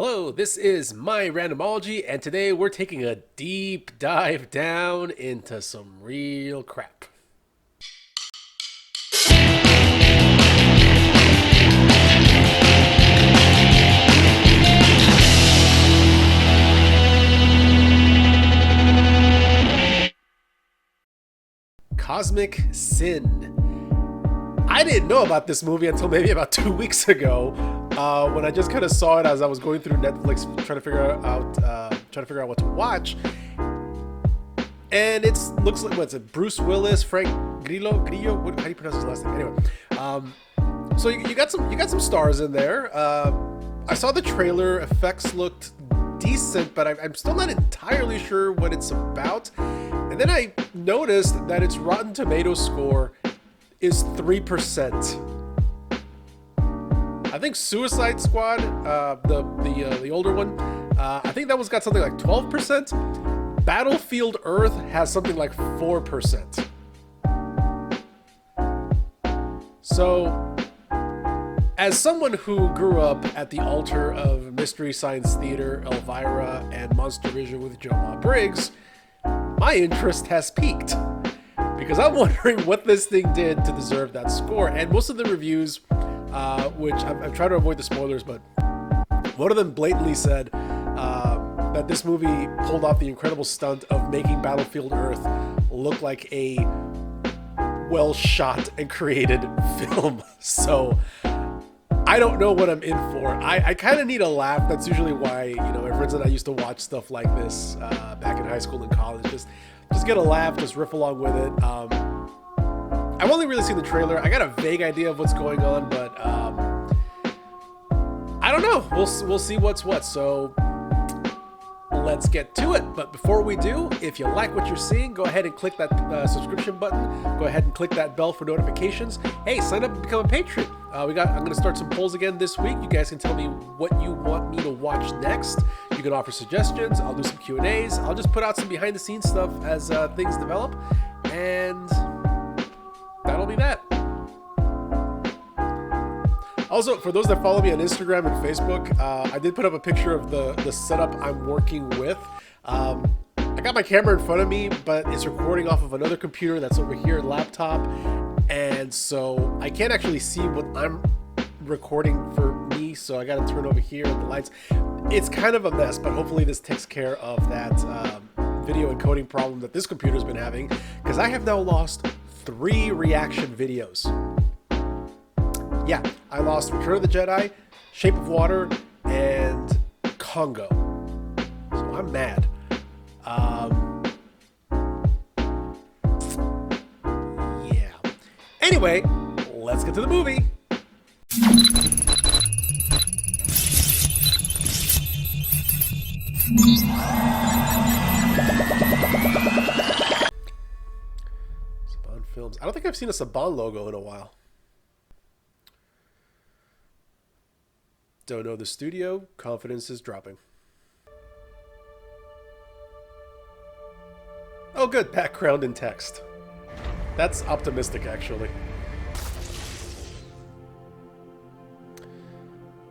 Hello, this is my randomology, and today we're taking a deep dive down into some real crap. Cosmic Sin. I didn't know about this movie until maybe about 2 weeks ago, when I just kind of saw it as I was going through Netflix trying to figure out what to watch. And it looks like what's it? Bruce Willis, Frank Grillo. How do you pronounce his last name? Anyway, so you got some stars in there. I saw the trailer. Effects looked decent, but I'm still not entirely sure what it's about. And then I noticed that its Rotten Tomatoes score is 3%. I think Suicide Squad, the older one, I think that one's got something like 12%. Battlefield Earth has something like 4%. So, as someone who grew up at the altar of Mystery Science Theater, Elvira, and Monster Vision with Joe Ma Briggs, my interest has peaked. Because I'm wondering what this thing did to deserve that score. And most of the reviews, which I'm trying to avoid the spoilers, but one of them blatantly said that this movie pulled off the incredible stunt of making Battlefield Earth look like a well-shot and created film. So I don't know what I'm in for. I kind of need a laugh. That's usually why, my friends and I used to watch stuff like this back in high school and college. Just get a laugh, just riff along with it. I've only really seen the trailer. I got a vague idea of what's going on, but I don't know. We'll see what's what. So let's get to it. But before we do, if you like what you're seeing, go ahead and click that subscription button. Go ahead and click that bell for notifications. Hey, sign up and become a patron. I'm going to start some polls again this week. You guys can tell me what you want me to watch next. You can offer suggestions. I'll do some Q&As. I'll just put out some behind-the-scenes stuff as things develop. And that'll be that. Also, for those that follow me on Instagram and Facebook, I did put up a picture of the setup I'm working with. I got my camera in front of me, but it's recording off of another computer that's over here, laptop. And so I can't actually see what I'm recording for me, so I got to turn over here and the lights. It's kind of a mess, but hopefully this takes care of that video encoding problem that this computer's been having, because I have now lost 3 reaction videos. Yeah, I lost Return of the Jedi, Shape of Water, and Congo. So I'm mad. Yeah. Anyway, let's get to the movie. Saban Films. I don't think I've seen a Saban logo in a while. Don't know the studio. Confidence is dropping. Oh, good. Background and text. That's optimistic, actually.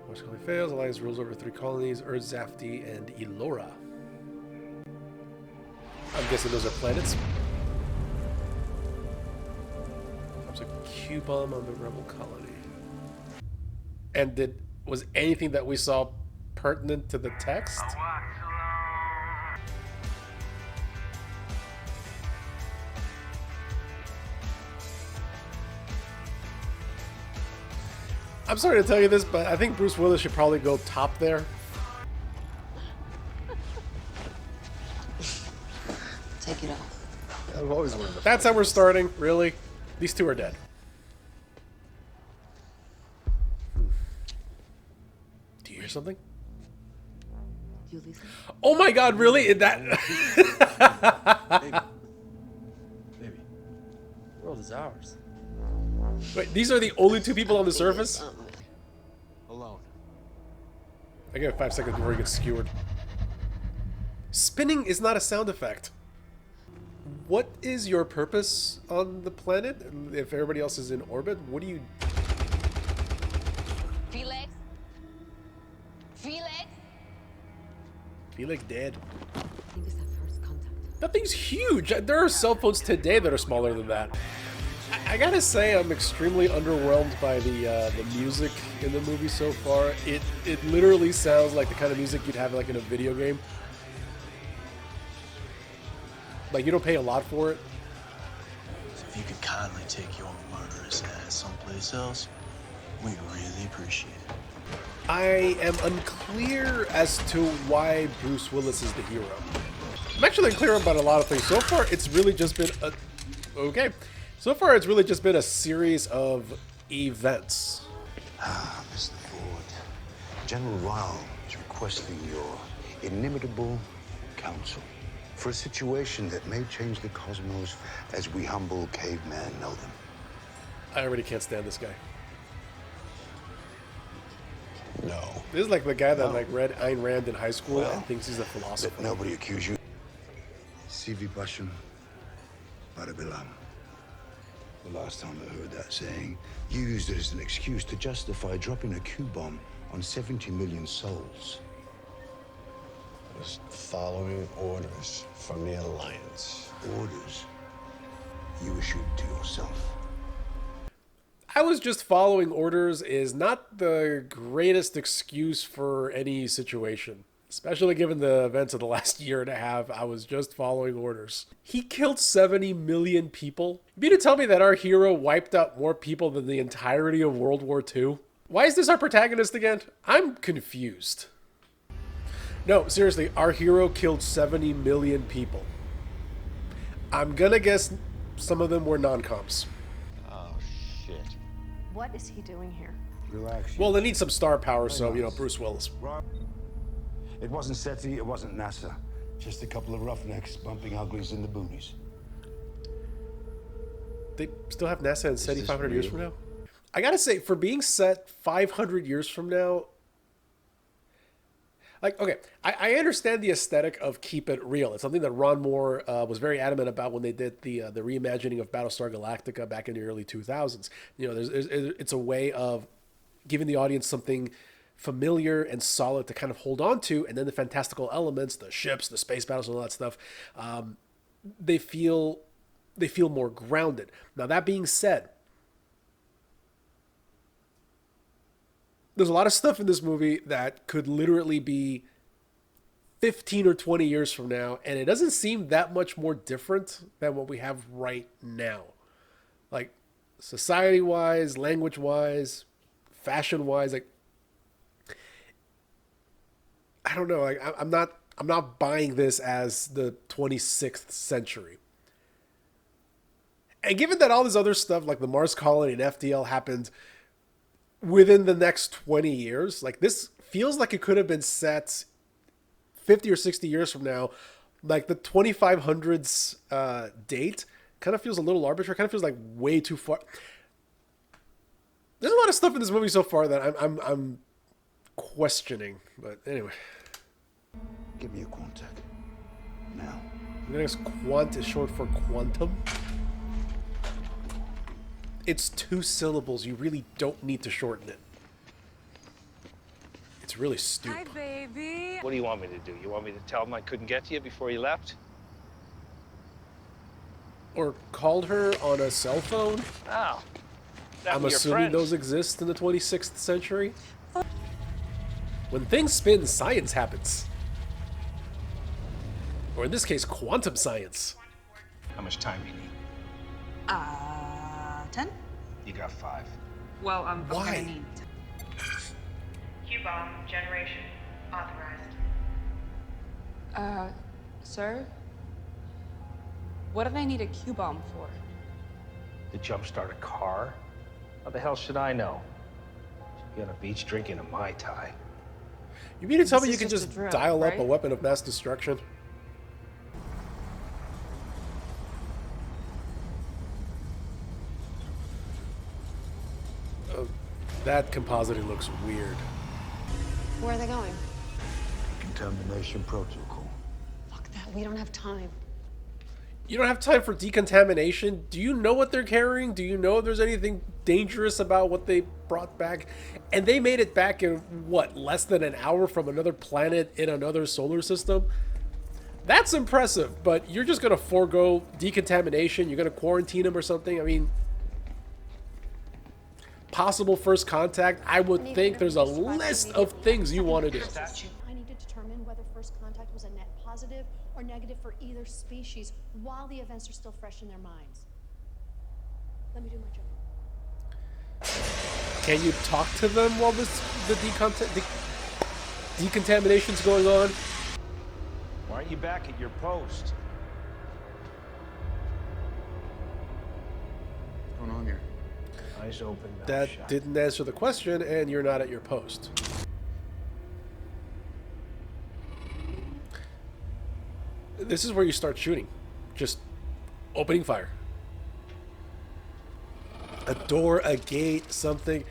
Watch Colony fails. Alliance rules over 3 colonies: Erd, Zafti, and Elora. I'm guessing those are planets. Drops a Q-bomb on the rebel colony. And was anything that we saw pertinent to the text? I'm sorry to tell you this, but I think Bruce Willis should probably go top there. Take it off. I've always wanted to. That's how we're starting, really? These 2 are dead. Do you hear something? You listen? Oh my god, really? That... Baby, the world is ours. Wait, these are the only 2 people on the surface? Alone. I give it 5 seconds before he gets skewered. Spinning is not a sound effect. What is your purpose on the planet? If everybody else is in orbit, what do you... Felix? Felix? Felix dead. I think it's that first contact. That thing's huge. There are cell phones today that are smaller than that. I gotta say, I'm extremely underwhelmed by the music in the movie so far. It literally sounds like the kind of music you'd have like in a video game. Like, you don't pay a lot for it. So if you could kindly take your murderous ass someplace else, we'd really appreciate it. I am unclear as to why Bruce Willis is the hero. I'm actually unclear about a lot of things. So far, it's really just been a... Okay. So far, it's really just been a series of events. Ah, Mr. Ford. General Rao is requesting your inimitable counsel for a situation that may change the cosmos as we humble cavemen know them. I already can't stand this guy. No. This is like the guy that like read Ayn Rand in high school and thinks he's a philosopher. Let nobody accuse you. Sivi Basham, Barabilam. The last time I heard that saying, you used it as an excuse to justify dropping a Q-bomb on 70 million souls. Just following orders from the Alliance. Orders you issued to yourself. I was just following orders is not the greatest excuse for any situation. Especially given the events of the last year and a half, I was just following orders. He killed 70 million people? You mean to tell me that our hero wiped out more people than the entirety of World War II? Why is this our protagonist again? I'm confused. No, seriously, our hero killed 70 million people. I'm gonna guess some of them were non-coms. Oh, shit. What is he doing here? Relax. Well, they need some star power, so, you know, Bruce Willis. It wasn't SETI, it wasn't NASA. Just a couple of roughnecks bumping uglies in the booties. They still have NASA and SETI this 500 years real? from now? I gotta say, for being set 500 years from now, like, okay, I understand the aesthetic of keep it real. It's something that Ron Moore was very adamant about when they did the reimagining of Battlestar Galactica back in the early 2000s. You know, it's a way of giving the audience something familiar and solid to kind of hold on to, and then the fantastical elements, the ships, the space battles, and all that stuff, they feel more grounded. Now, that being said, there's a lot of stuff in this movie that could literally be 15 or 20 years from now, and it doesn't seem that much more different than what we have right now. Like, society-wise, language-wise, fashion-wise, like, I don't know. Like, I'm not buying this as the 26th century. And given that all this other stuff, like the Mars colony and FDL, happened within the next 20 years, like, this feels like it could have been set 50 or 60 years from now. Like, the 2500s date kind of feels a little arbitrary. Kind of feels like way too far. There's a lot of stuff in this movie so far that I'm questioning. But anyway. Give me a Quantec. Now. I'm gonna guess quant is short for quantum. It's 2 syllables. You really don't need to shorten it. It's really stupid. Hi, baby. What do you want me to do? You want me to tell him I couldn't get to you before you left? Or called her on a cell phone. Oh. I'm assuming those exist in the 26th century. When things spin, science happens. Or in this case, quantum science. How much time do you need? 10? You got 5. Well, I'm Why? gonna need... Q-bomb generation authorized. Sir? What do they need a Q-bomb for? To jumpstart a car? How the hell should I know? Should be on a beach drinking a Mai Tai. You mean to tell me This you is can just a just drill, dial up a right? weapon of mass destruction? That compositing looks weird. Where are they going? Contamination protocol. Fuck that. We don't have time. You don't have time for decontamination. Do you know what they're carrying? Do you know if there's anything dangerous about what they brought back? And they made it back in, what, less than an hour from another planet in another solar system? That's impressive, but you're just going to forego decontamination? You're going to quarantine them or something? I mean, possible first contact? I would think there's a list of things you want to do. I need to determine whether first contact was a net positive or negative for either species while the events are still fresh in their minds. Let me do my job. Can you talk to them while the decontamination's going on? Why aren't you back at your post? What's going on here? Eyes open, mouth That shut. didn't answer the question, and you're not at your post. This is where you start shooting. Just opening fire. A door, a gate, something.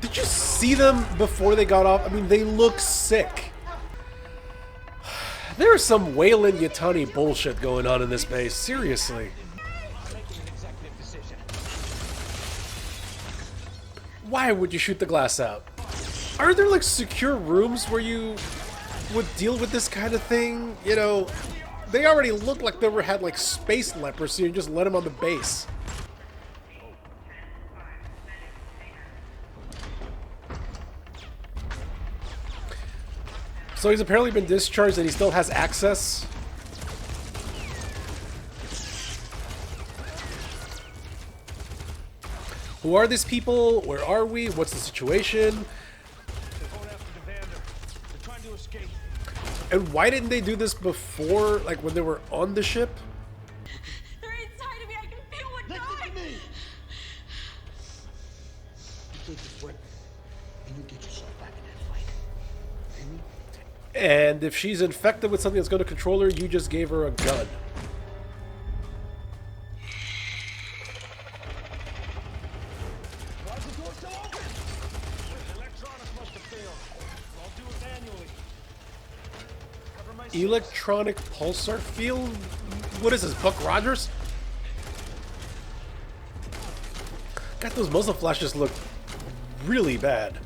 Did you see them before they got off? I mean, they look sick. There is some Wayland Yutani bullshit going on in this base. Seriously. Why would you shoot the glass out? Are there like secure rooms where you would deal with this kind of thing? You know, they already look like they had like space leprosy and just let them on the base. So he's apparently been discharged and he still has access. Who are these people? Where are we? What's the situation? And why didn't they do this before, like when they were on the ship? They're inside of me. I can feel what dying. You take this weapon and you get yourself back in that fight. Hear me? And if she's infected with something that's going to control her, you just gave her a gun. Why is the door still open? The electronics must have failed. I'll do it manually. Cover my Electronic pulsar field? What is this, Buck Rogers? God, those muzzle flashes look really bad.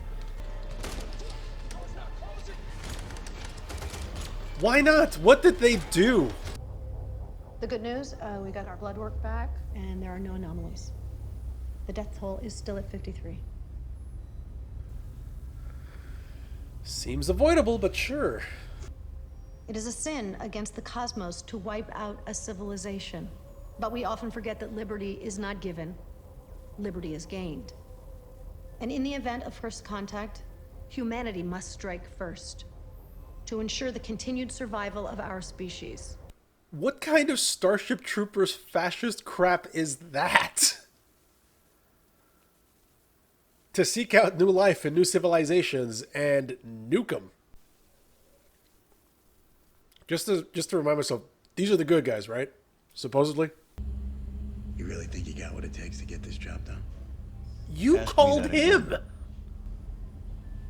Why not? What did they do? The good news, we got our blood work back, and there are no anomalies. The death toll is still at 53. Seems avoidable, but sure. It is a sin against the cosmos to wipe out a civilization. But we often forget that liberty is not given. Liberty is gained. And in the event of first contact, humanity must strike first to ensure the continued survival of our species. What kind of Starship Troopers fascist crap is that? To seek out new life and new civilizations and nuke them. Just to remind myself, these are the good guys, right? Supposedly. You really think you got what it takes to get this job done? You Ask me called that him! again.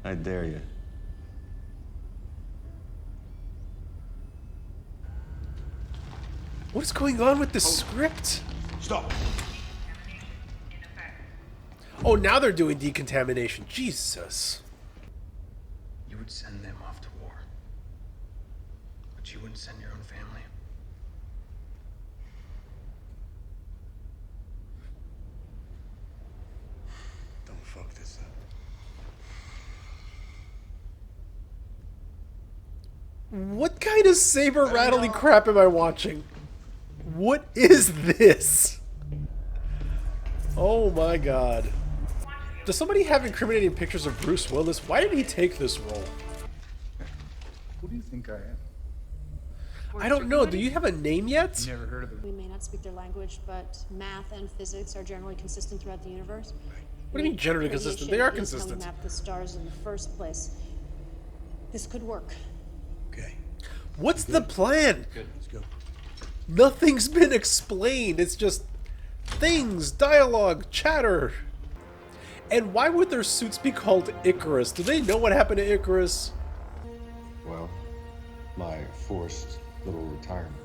I dare you. What is going on with the script? Stop! Oh, now they're doing decontamination. Jesus. You would send them off to war, but you wouldn't send your own family. Don't fuck this up. What kind of saber rattling crap am I watching? What is this? Oh my god. Does somebody have incriminating pictures of Bruce Willis? Why did he take this role? Who do you think I am? I don't know. Do you have a name yet? Never heard of it. We may not speak their language, but math and physics are generally consistent throughout the universe. What do you mean generally consistent? They are consistent. Is how we map the stars in the first place. This could work. Okay, What's the plan? good. Let's go. Nothing's been explained. It's just things, dialogue, chatter. And why would their suits be called Icarus? Do they know what happened to Icarus? Well, My forced little retirement.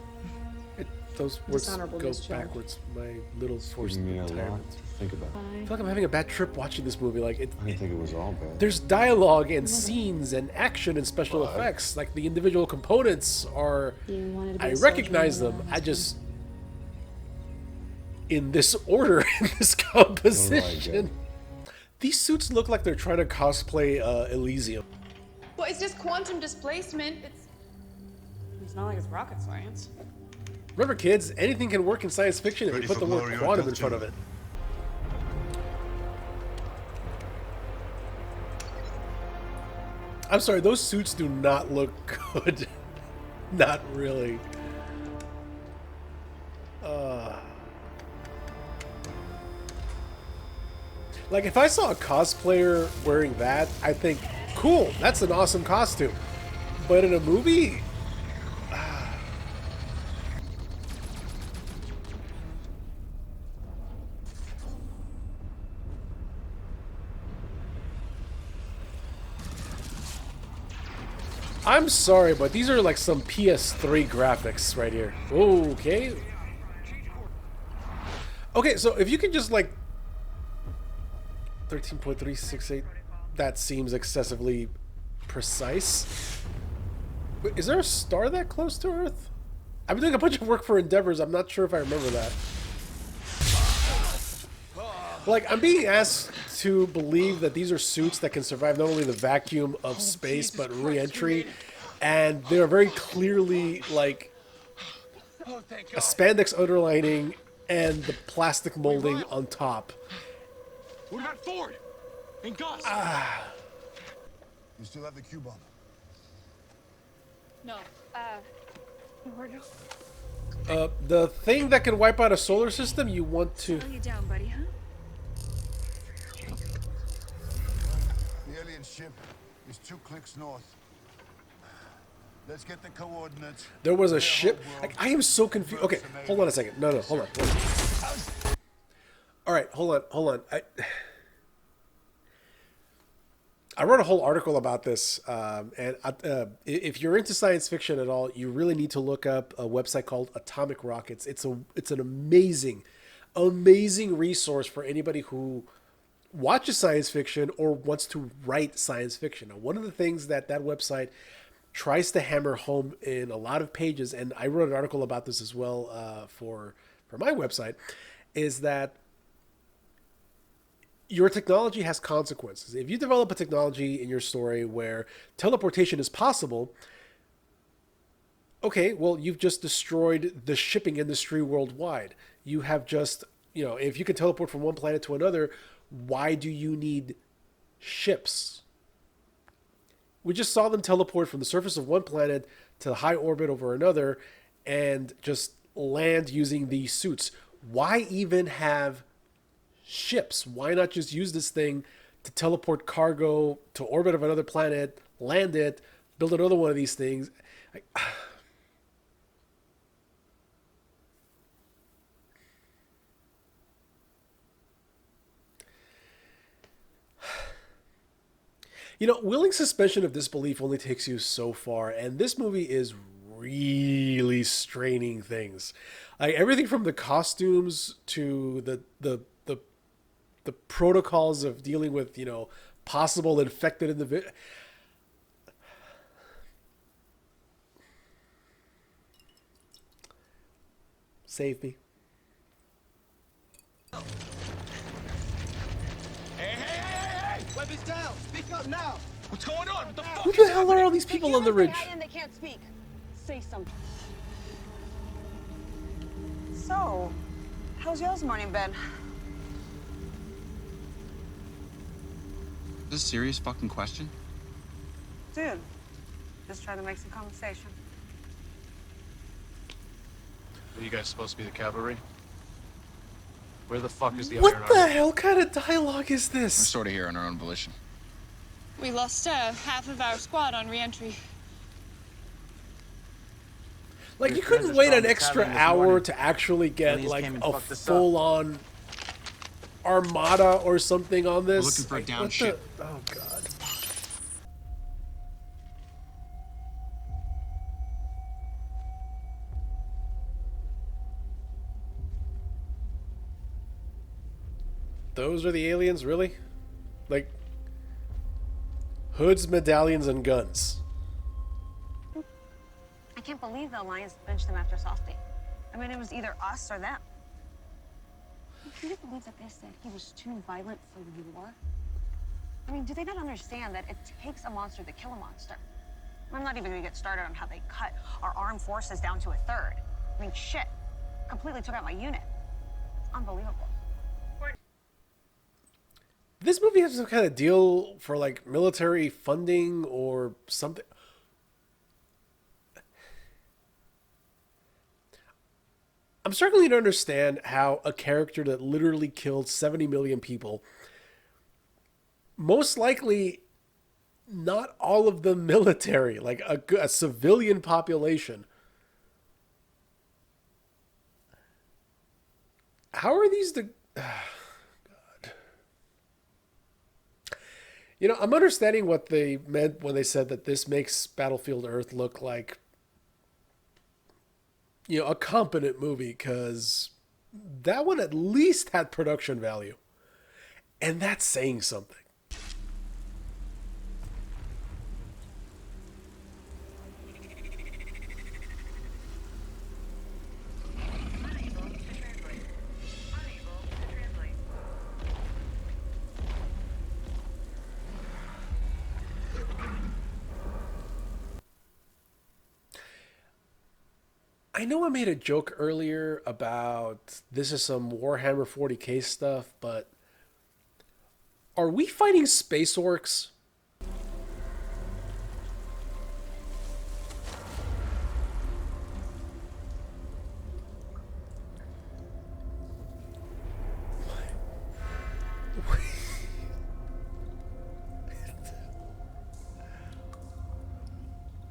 Those words Dishonorable go discharge. backwards. My little forced Giving me a lot retirement. to think about. I feel like I'm having a bad trip watching this movie. Like I didn't think it was all bad. there's dialogue and scenes and action and special What? effects. Like the individual components are, You wanted to be I a soldier recognize when them. you were I in just, in this order, in this composition. These suits look like they're trying to cosplay Elysium. Well, it's just quantum displacement. It's not like it's rocket science. Remember, kids, anything can work in science fiction if you Ready put for the word glory or quantum in death, front of it. I'm sorry, those suits do not look good. Not really. Like, if I saw a cosplayer wearing that, I'd think, cool, that's an awesome costume. But in a movie, I'm sorry, but these are like some PS3 graphics right here. Okay. Okay, so if you can just like 13.368, that seems excessively precise. Wait, is there a star that close to Earth? I've been doing a bunch of work for Endeavors. I'm not sure if I remember that. Like, I'm being asked to believe that these are suits that can survive not only the vacuum of space, but re-entry. And they're very clearly, like, a spandex underlining and the plastic molding on top. What about Ford? And Gus? You still have the Q-bomb? No. The thing that can wipe out a solar system, you want to... you down, buddy, huh? The alien ship is 2 clicks north. Let's get the coordinates. There was a ship. Like, I am so confused. Okay, hold on a second. No, hold on. All right, hold on. I wrote a whole article about this, and if you're into science fiction at all, you really need to look up a website called Atomic Rockets. It's an amazing resource for anybody who watches science fiction or wants to write science fiction. Now, one of the things that website tries to hammer home in a lot of pages, and I wrote an article about this as well for my website, is that your technology has consequences. If you develop a technology in your story where teleportation is possible, okay, well, you've just destroyed the shipping industry worldwide. You have just, if you can teleport from one planet to another, why do you need ships? We just saw them teleport from the surface of one planet to the high orbit over another and just land using these suits. Why even have ships? Why not just use this thing to teleport cargo to orbit of another planet, land it, build another one of these things? Willing suspension of disbelief only takes you so far, and this movie is really straining things. Like, everything from the costumes to the protocols of dealing with, possible infected individuals. Save me. Hey! Weapons down! Speak up now! What's going on? What the fuck? Who the hell are all these people on the ridge? They can't speak. Say something. So, how's y'all's morning been? Is this a serious fucking question? Dude, just trying to make some conversation. Are you guys supposed to be the cavalry? Where the fuck is the What Iron the Army? hell kind of dialogue is We're this? sort of here on our own volition. We lost half of our squad on re-entry. Like, you Your couldn't friends wait are an from extra Italian this hour morning. to actually get, Aliens like, came and a fucked us up. full-on armada or something on this? We're looking for a Like, down what the- ship. Oh, God. Those are the aliens, really? Like, hoods, medallions, and guns. I can't believe the Alliance benched them after Softy. I mean, it was either us or them. Can you believe that they said he was too violent for war? I mean, do they not understand that it takes a monster to kill a monster? I'm not even gonna get started on how they cut our armed forces down to a third. I mean, shit. Completely took out my unit. It's unbelievable. This movie has some kind of deal for like military funding or something. I'm struggling to understand how a character that literally killed 70 million people, most likely not all of the military, like a civilian population. How are these the... God. You know, I'm understanding what they meant when they said that this makes Battlefield Earth look like, you know, a competent movie, because that one at least had production value. And that's saying something. I know I made a joke earlier about this is some Warhammer 40k stuff, but are we fighting space orcs?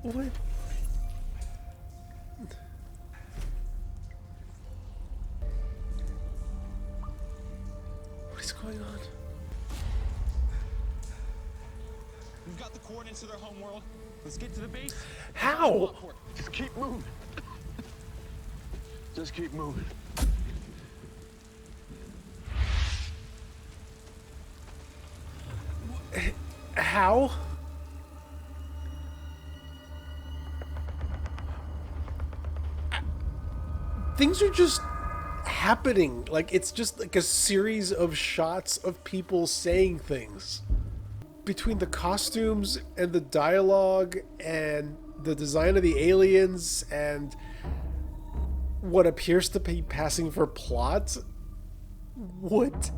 What? What is going on? We've got the coordinates to their home world. Let's get to the base. How? Just keep moving. Just keep moving. How? Things are just happening. Like, it's just like a series of shots of people saying things. Between the costumes and the dialogue and the design of the aliens and what appears to be passing for plot, what?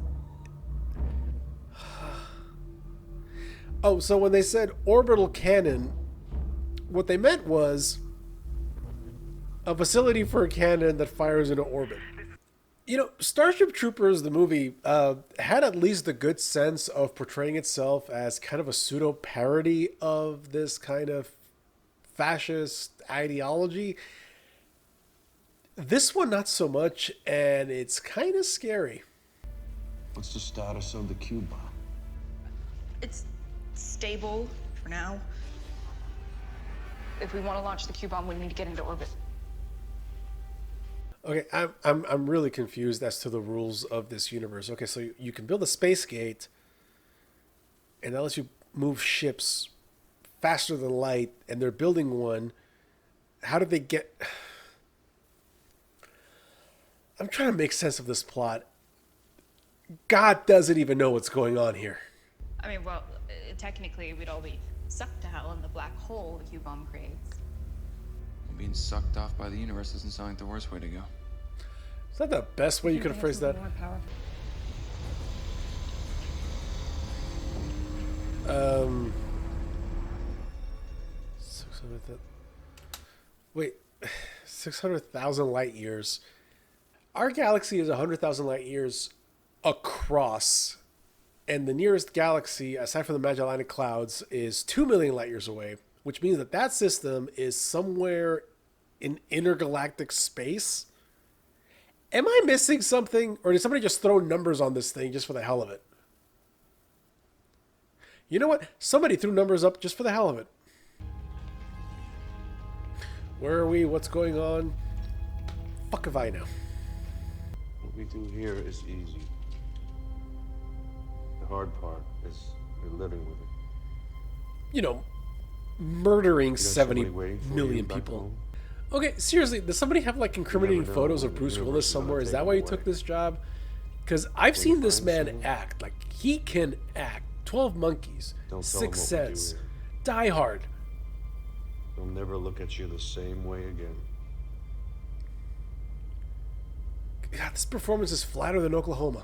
Oh, so when they said orbital cannon, what they meant was a facility for a cannon that fires into orbit. You know, Starship Troopers, the movie, had at least a good sense of portraying itself as kind of a pseudo-parody of this kind of fascist ideology. This one, not so much, and it's kind of scary. What's the status of the Q bomb? It's stable for now. If we want to launch the Q-bomb, we need to get into orbit. Okay, I'm really confused as to the rules of this universe. Okay, so you can build a space gate, and that lets you move ships faster than light, and they're building one. How did they get... I'm trying to make sense of this plot. God doesn't even know what's going on here. I mean, well, technically, we'd all be sucked to hell in the black hole the Q-bomb creates. Being sucked off by the universe doesn't sound like the worst way to go. Is that the best way you could have phrased that? Wait, 600,000 light years. Our galaxy is 100,000 light years across, and the nearest galaxy, aside from the Magellanic Clouds, is 2 million light years away, which means that that system is somewhere in intergalactic space. Am I missing something, or did somebody just throw numbers on this thing just for the hell of it? You know what? Somebody threw numbers up just for the hell of it. Where are we? What's going on? Fuck if I know. What we do here is easy. hard part is you're living with it. You know, murdering You got 70 somebody waiting for you million back people. home? Okay, seriously, does somebody have like incriminating know photos when of the Bruce universe Willis is gonna somewhere? Is take that him why he away. took this job? Because I've When seen you this find man someone, act. Like, he can act. 12 Monkeys, Don't tell him Sixth what we do Sense, here. Die Hard. They'll never look at you the same way again. God, this performance is flatter than Oklahoma.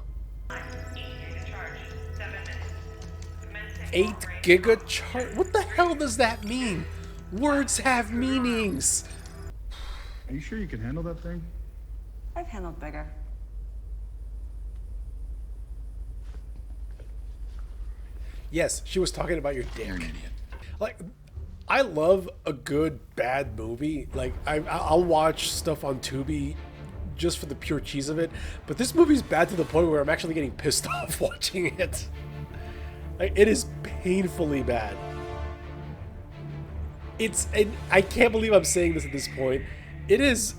8 giga chart? What the hell does that mean? Words have meanings. Are you sure you can handle that thing? I've handled bigger. Yes, she was talking about your dick. Like, I love a good bad movie. Like, I'll watch stuff on Tubi just for the pure cheese of it. But this movie's bad to the point where I'm actually getting pissed off watching it. Like, it is painfully bad. I can't believe I'm saying this at this point. It is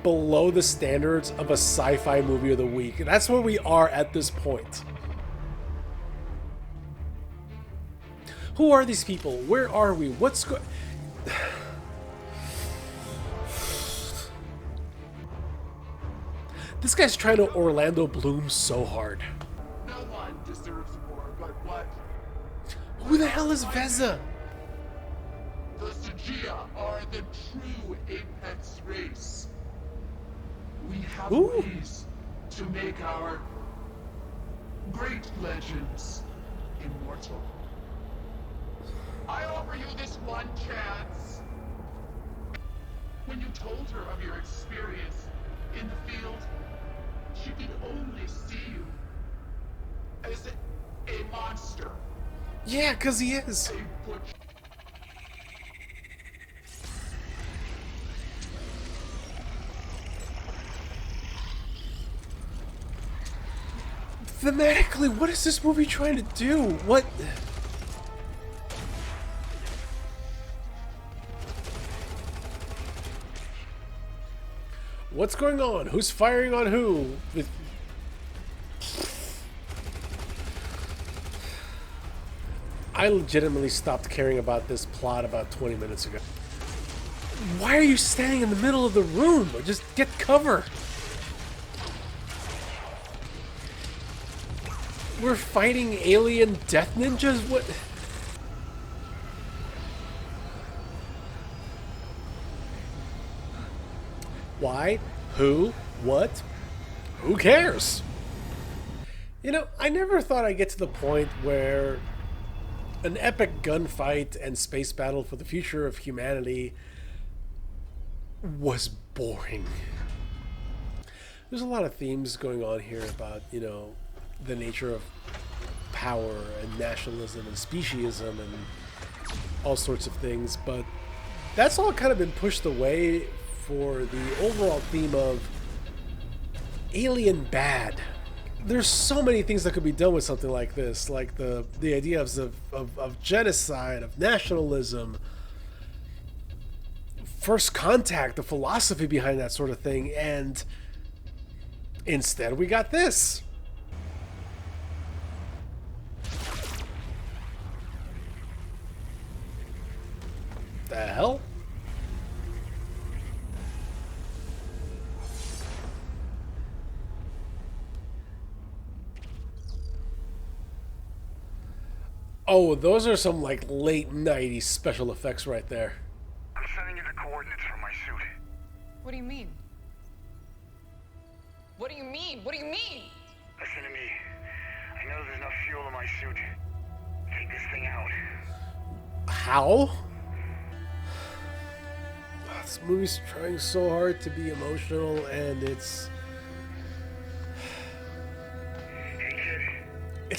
below the standards of a sci-fi movie of the week. That's where we are at this point. Who are these people? Where are we? What's going... This guy's trying to Orlando Bloom so hard. No one deserves war, but what? Who the hell is Veza? The Sagia are the true apex race. We have Ooh. ways to make our great legends immortal. I offer you this one chance. When you told her of your experience in the field, she could only see you as a monster. Yeah, because he is. A butcher. Thematically, what is this movie trying to do? What? What's going on? Who's firing on who? I legitimately stopped caring about this plot about 20 minutes ago. Why are you standing in the middle of the room? Just get cover. We're fighting alien death ninjas? What? Why? Who? What? Who cares? You know, I never thought I'd get to the point where an epic gunfight and space battle for the future of humanity was boring. There's a lot of themes going on here about, you know, the nature of power and nationalism and speciesism and all sorts of things, but that's all kind of been pushed away for the overall theme of alien bad. There's so many things that could be done with something like this, like the ideas of genocide, of nationalism, first contact, the philosophy behind that sort of thing, and instead we got this. The hell? Oh, those are some like late 90s special effects right there. I'm sending you the coordinates for my suit. What do you mean? What do you mean? What do you mean? Listen to me. I know there's enough fuel in my suit. Take this thing out. How? This movie's trying so hard to be emotional, and it's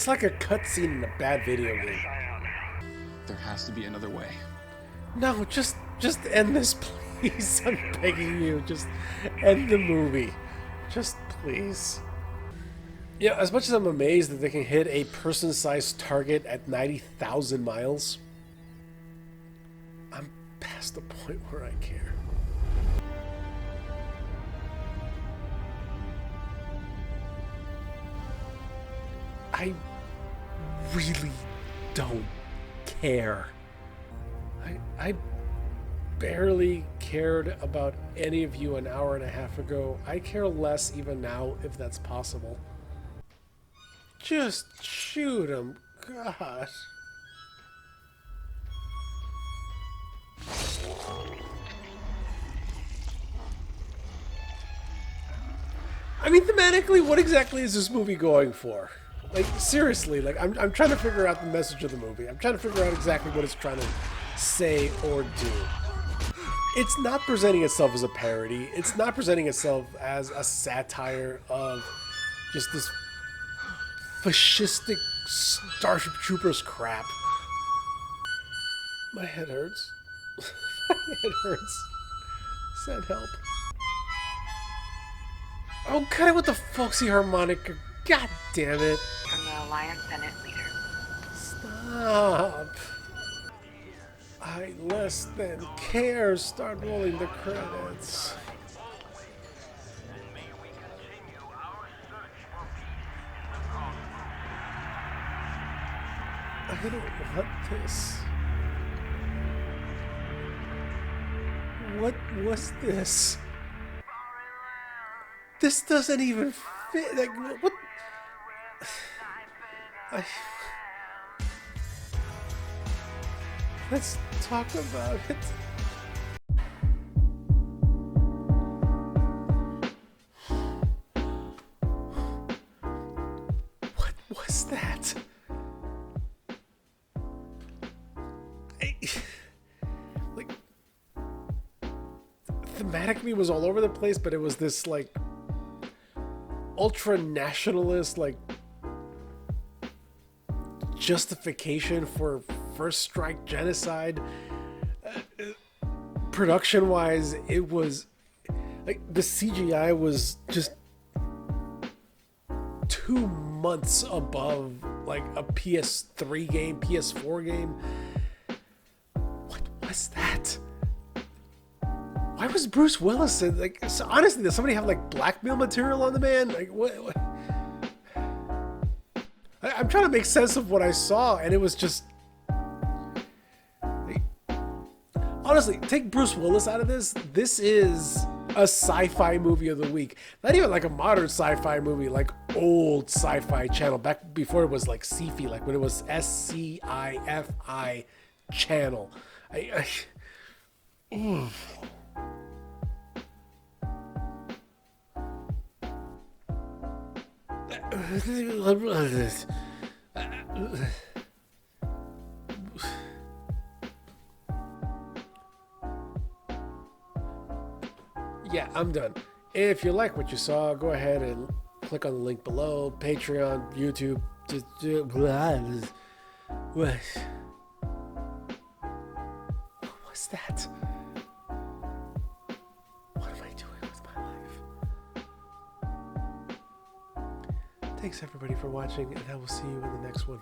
like a cutscene in a bad video game. There has to be another way. No, just end this, please. I'm begging you, just end the movie. Just please. Yeah, as much as I'm amazed that they can hit a person-sized target at 90,000 miles, I'm past the point where I care. really don't care. I barely cared about any of you an hour and a half ago. I care less even now, if that's possible. Just shoot him. Gosh. I mean, thematically, what exactly is this movie going for? Like, seriously, like, I'm trying to figure out the message of the movie. I'm trying to figure out exactly what it's trying to say or do. It's not presenting itself as a parody. It's not presenting itself as a satire of just this fascistic Starship Troopers crap. My head hurts. My head hurts. Send help. Oh, cut it with the folksy harmonica. God damn it. From the Alliance Senate leader. Stop. I less than care. Start rolling the credits. I don't want this. What was this? This doesn't even fit. Like, what? Let's talk about it. What was that? Like, thematically was all over the place, but it was this like ultra nationalist like justification for first strike genocide. Production wise, it was like the CGI was just 2 months above like a PS3 game, PS4 game. What was that? Why was Bruce Willis in, like, so honestly, does somebody have like blackmail material on the man? Like, what? I'm trying to make sense of what I saw, and it was just like, honestly, take Bruce Willis out of this. This is a sci-fi movie of the week. Not even like a modern sci-fi movie, like old sci-fi channel back before it was like sci-fi, like when it was SCIFI channel. Yeah, I'm done. If you like what you saw, go ahead and click on the link below. Patreon, YouTube. What was that? What am I doing with my life? Thanks everybody for watching, and I will see you in the next one.